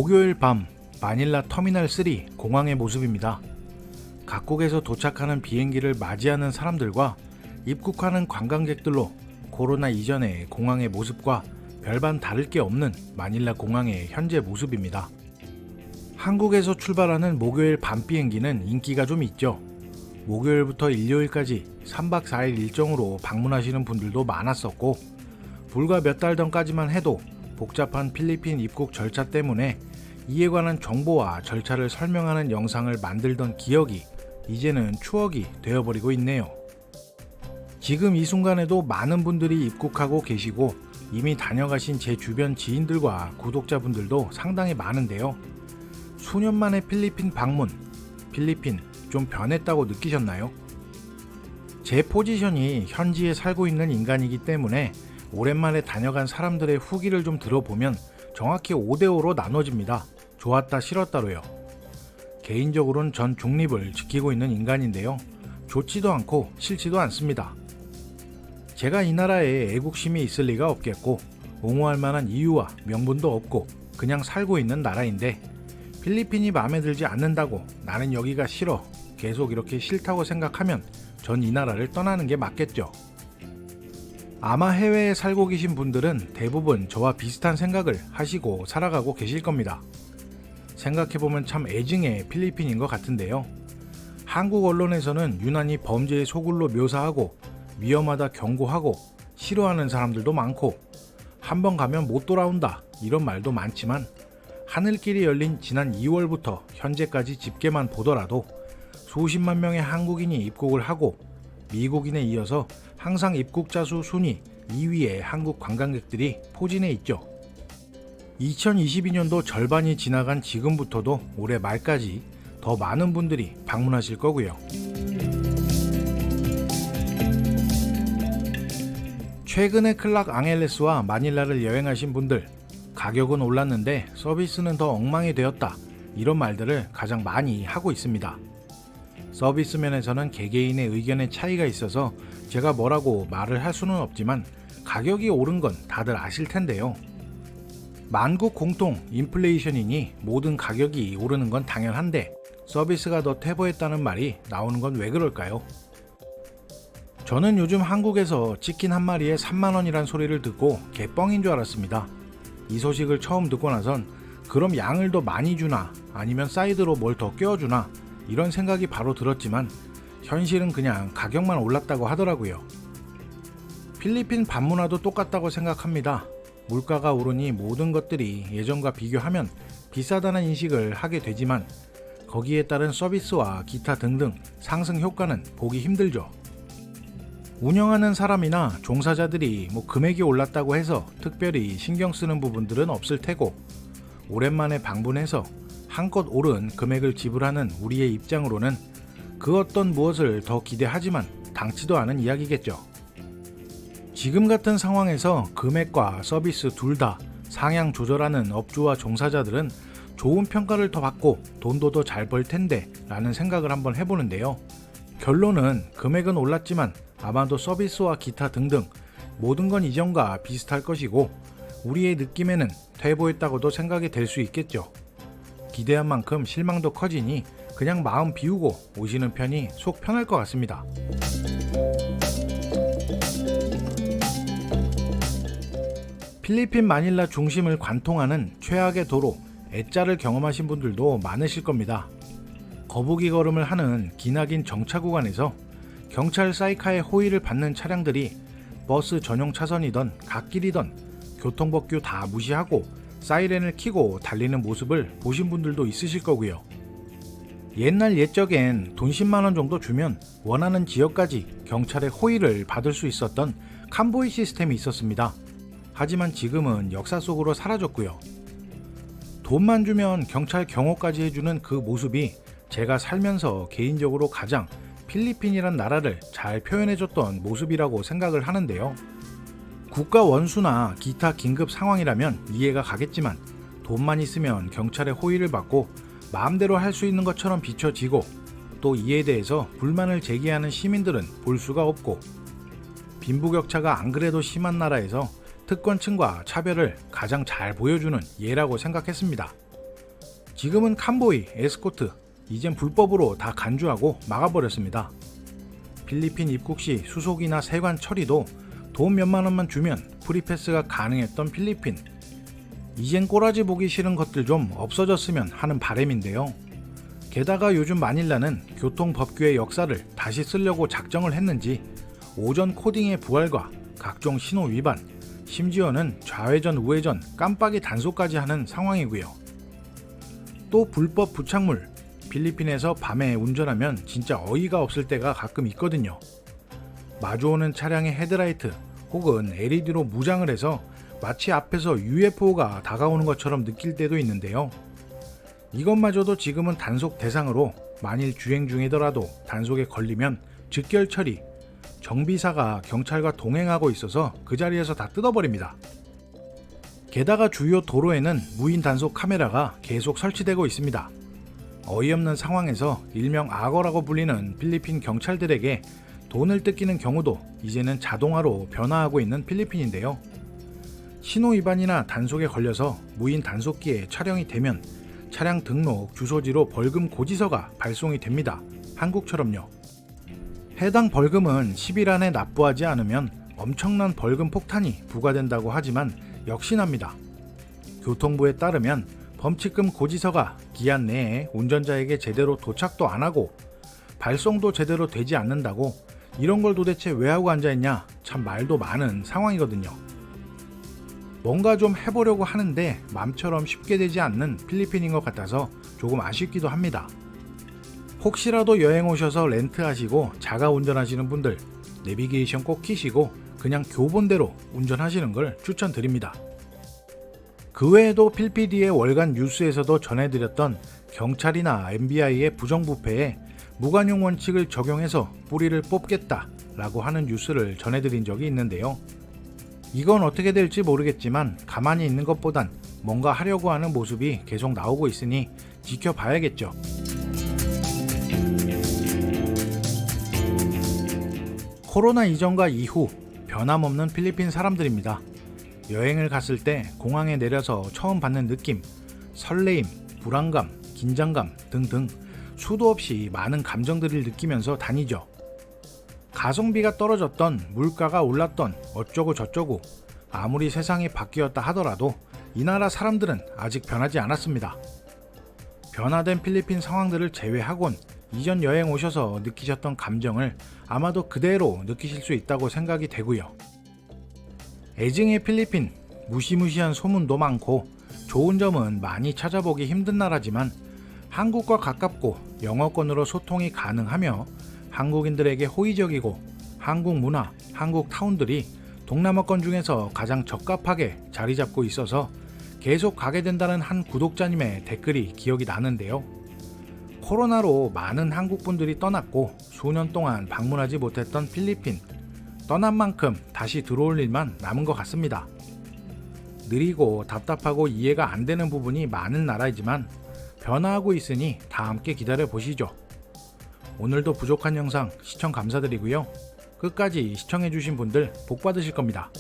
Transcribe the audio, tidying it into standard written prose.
목요일 밤 마닐라 터미널 3 공항의 모습입니다. 각국에서 도착하는 비행기를 맞이하는 사람들과 입국하는 관광객들로 코로나 이전의 공항의 모습과 별반 다를 게 없는 마닐라 공항의 현재 모습입니다. 한국에서 출발하는 목요일 밤 비행기는 인기가 좀 있죠. 목요일부터 일요일까지 3박 4일 일정으로 방문하시는 분들도 많았었고, 불과 몇 달 전까지만 해도 복잡한 필리핀 입국 절차 때문에 이에 관한 정보와 절차를 설명하는 영상을 만들던 기억이 이제는 추억이 되어버리고 있네요. 지금 이 순간에도 많은 분들이 입국하고 계시고 이미 다녀가신 제 주변 지인들과 구독자분들도 상당히 많은데요. 수년 만에 필리핀 방문, 필리핀 좀 변했다고 느끼셨나요? 제 포지션이 현지에 살고 있는 인간이기 때문에 오랜만에 다녀간 사람들의 후기를 좀 들어보면 정확히 5대5로 나눠집니다. 좋았다 싫었다로요. 개인적으로는 전 중립을 지키고 있는 인간인데요. 좋지도 않고 싫지도 않습니다. 제가 이 나라에 애국심이 있을 리가 없겠고 옹호할 만한 이유와 명분도 없고 그냥 살고 있는 나라인데, 필리핀이 마음에 들지 않는다고 나는 여기가 싫어 계속 이렇게 싫다고 생각하면 전 이 나라를 떠나는 게 맞겠죠. 아마 해외에 살고 계신 분들은 대부분 저와 비슷한 생각을 하시고 살아가고 계실 겁니다. 생각해보면 참 애증의 필리핀인 것 같은데요. 한국 언론에서는 유난히 범죄의 소굴로 묘사하고 위험하다 경고하고 싫어하는 사람들도 많고, 한번 가면 못 돌아온다 이런 말도 많지만, 하늘길이 열린 지난 2월부터 현재까지 집계만 보더라도 수십만 명의 한국인이 입국을 하고, 미국인에 이어서 항상 입국자 수 순위 2위의 한국 관광객들이 포진해 있죠. 2022년도 절반이 지나간 지금부터도 올해 말까지 더 많은 분들이 방문하실 거고요. 최근에 클락 앙헬레스와 마닐라를 여행하신 분들, 가격은 올랐는데 서비스는 더 엉망이 되었다 이런 말들을 가장 많이 하고 있습니다. 서비스 면에서는 개개인의 의견의 차이가 있어서 제가 뭐라고 말을 할 수는 없지만 가격이 오른 건 다들 아실 텐데요. 만국 공통 인플레이션이니 모든 가격이 오르는 건 당연한데 서비스가 더 퇴보했다는 말이 나오는 건 왜 그럴까요? 저는 요즘 한국에서 치킨 한 마리에 3만원이란 소리를 듣고 개뻥인 줄 알았습니다. 이 소식을 처음 듣고 나선 그럼 양을 더 많이 주나 아니면 사이드로 뭘 더 껴주나 이런 생각이 바로 들었지만, 현실은 그냥 가격만 올랐다고 하더라고요. 필리핀 밤문화도 똑같다고 생각합니다. 물가가 오르니 모든 것들이 예전과 비교하면 비싸다는 인식을 하게 되지만 거기에 따른 서비스와 기타 등등 상승 효과는 보기 힘들죠. 운영하는 사람이나 종사자들이 금액이 올랐다고 해서 특별히 신경 쓰는 부분들은 없을 테고, 오랜만에 방문해서 한껏 오른 금액을 지불하는 우리의 입장으로는 그 어떤 무엇을 더 기대하지만 당치도 않은 이야기겠죠. 지금 같은 상황에서 금액과 서비스 둘 다 상향 조절하는 업주와 종사자들은 좋은 평가를 더 받고 돈도 더 잘 벌 텐데 라는 생각을 한번 해보는데요. 결론은 금액은 올랐지만 아마도 서비스와 기타 등등 모든 건 이전과 비슷할 것이고, 우리의 느낌에는 퇴보했다고도 생각이 될 수 있겠죠. 기대한 만큼 실망도 커지니 그냥 마음 비우고 오시는 편이 속 편할 것 같습니다. 필리핀 마닐라 중심을 관통하는 최악의 도로 에짜를 경험하신 분들도 많으실 겁니다. 거북이 걸음을 하는 기나긴 정차 구간에서 경찰 사이카의 호의를 받는 차량들이 버스 전용 차선이던 갓길이던 교통법규 다 무시하고 사이렌을 켜고 달리는 모습을 보신 분들도 있으실 거고요. 옛날 옛적엔 돈 10만원 정도 주면 원하는 지역까지 경찰의 호의를 받을 수 있었던 캄보이 시스템이 있었습니다. 하지만 지금은 역사 속으로 사라졌고요. 돈만 주면 경찰 경호까지 해주는 그 모습이 제가 살면서 개인적으로 가장 필리핀이란 나라를 잘 표현해줬던 모습이라고 생각을 하는데요. 국가 원수나 기타 긴급 상황이라면 이해가 가겠지만, 돈만 있으면 경찰의 호의를 받고 마음대로 할 수 있는 것처럼 비춰지고, 또 이에 대해서 불만을 제기하는 시민들은 볼 수가 없고, 빈부격차가 안 그래도 심한 나라에서 특권층과 차별을 가장 잘 보여주는 예라고 생각했습니다. 지금은 캄보이, 에스코트, 이젠 불법으로 다 간주하고 막아버렸습니다. 필리핀 입국 시 수속이나 세관 처리도 돈 몇만 원만 주면 프리패스가 가능했던 필리핀. 이젠 꼬라지 보기 싫은 것들 좀 없어졌으면 하는 바람인데요. 게다가 요즘 마닐라는 교통법규의 역사를 다시 쓰려고 작정을 했는지 오전 코딩의 부활과 각종 신호 위반, 심지어는 좌회전 우회전 깜빡이 단속까지 하는 상황이고요. 또 불법 부착물, 필리핀에서 밤에 운전하면 진짜 어이가 없을 때가 가끔 있거든요. 마주오는 차량의 헤드라이트 혹은 LED로 무장을 해서 마치 앞에서 UFO가 다가오는 것처럼 느낄 때도 있는데요. 이것마저도 지금은 단속 대상으로 만일 주행 중이더라도 단속에 걸리면 즉결 처리, 정비사가 경찰과 동행하고 있어서 그 자리에서 다 뜯어버립니다. 게다가 주요 도로에는 무인 단속 카메라가 계속 설치되고 있습니다. 어이없는 상황에서 일명 악어라고 불리는 필리핀 경찰들에게 돈을 뜯기는 경우도 이제는 자동화로 변화하고 있는 필리핀인데요. 신호 위반이나 단속에 걸려서 무인 단속기에 촬영이 되면 차량 등록 주소지로 벌금 고지서가 발송이 됩니다. 한국처럼요. 해당 벌금은 10일 안에 납부하지 않으면 엄청난 벌금 폭탄이 부과된다고 하지만 역시납니다. 교통부에 따르면 범칙금 고지서가 기한 내에 운전자에게 제대로 도착도 안 하고 발송도 제대로 되지 않는다고 이런 걸 도대체 왜 하고 앉아있냐, 참 말도 많은 상황이거든요. 뭔가 좀 해보려고 하는데 맘처럼 쉽게 되지 않는 필리핀인 것 같아서 조금 아쉽기도 합니다. 혹시라도 여행 오셔서 렌트하시고 자가 운전하시는 분들 내비게이션 꼭 켜시고 그냥 교본대로 운전하시는 걸 추천드립니다. 그 외에도 필피디의 월간 뉴스에서도 전해드렸던 경찰이나 MBI의 부정부패에 무관용 원칙을 적용해서 뿌리를 뽑겠다 라고 하는 뉴스를 전해드린 적이 있는데요. 이건 어떻게 될지 모르겠지만 가만히 있는 것보단 뭔가 하려고 하는 모습이 계속 나오고 있으니 지켜봐야겠죠. 코로나 이전과 이후 변함없는 필리핀 사람들입니다. 여행을 갔을 때 공항에 내려서 처음 받는 느낌, 설레임, 불안감, 긴장감 등등 수도 없이 많은 감정들을 느끼면서 다니죠. 가성비가 떨어졌던, 물가가 올랐던, 어쩌고 저쩌고 아무리 세상이 바뀌었다 하더라도 이 나라 사람들은 아직 변하지 않았습니다. 변화된 필리핀 상황들을 제외하곤 이전 여행 오셔서 느끼셨던 감정을 아마도 그대로 느끼실 수 있다고 생각이 되고요. 애증의 필리핀, 무시무시한 소문도 많고 좋은 점은 많이 찾아보기 힘든 나라지만 한국과 가깝고 영어권으로 소통이 가능하며 한국인들에게 호의적이고 한국 문화, 한국 타운들이 동남아권 중에서 가장 적합하게 자리 잡고 있어서 계속 가게 된다는 한 구독자님의 댓글이 기억이 나는데요. 코로나로 많은 한국분들이 떠났고 수년 동안 방문하지 못했던 필리핀, 떠난 만큼 다시 들어올 일만 남은 것 같습니다. 느리고 답답하고 이해가 안 되는 부분이 많은 나라이지만 변화하고 있으니 다 함께 기다려 보시죠. 오늘도 부족한 영상 시청 감사드리고요. 끝까지 시청해주신 분들 복 받으실 겁니다.